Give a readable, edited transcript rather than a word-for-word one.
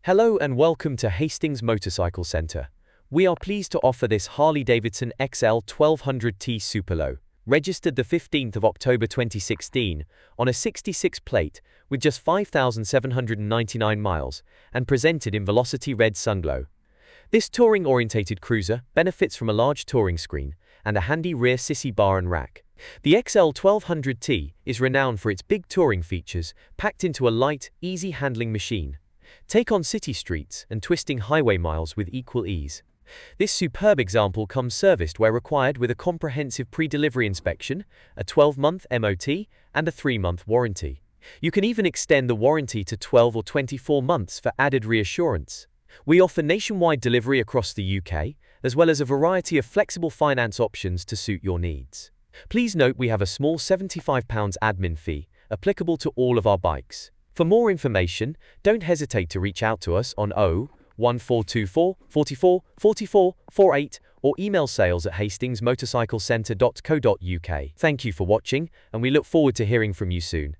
Hello and welcome to Hastings Motorcycle Centre. We are pleased to offer this Harley-Davidson XL1200T Superlow, registered the 15th of October 2016 on a 66 plate with just 5,799 miles and presented in Velocity Red Sunglo. This touring-orientated cruiser benefits from a large touring screen and a handy rear sissy bar and rack. The XL1200T is renowned for its big touring features packed into a light, easy-handling machine. Take on city streets and twisting highway miles with equal ease. This superb example comes serviced where required with a comprehensive pre-delivery inspection, a 12-month MOT, and a 3-month warranty. You can even extend the warranty to 12 or 24 months for added reassurance. We offer nationwide delivery across the UK, as well as a variety of flexible finance options to suit your needs. Please note we have a small £75 admin fee, applicable to all of our bikes. For more information, don't hesitate to reach out to us on 01424 44 44 48 or email sales@hastingsmotorcyclecentre.co.uk. Thank you for watching, and we look forward to hearing from you soon.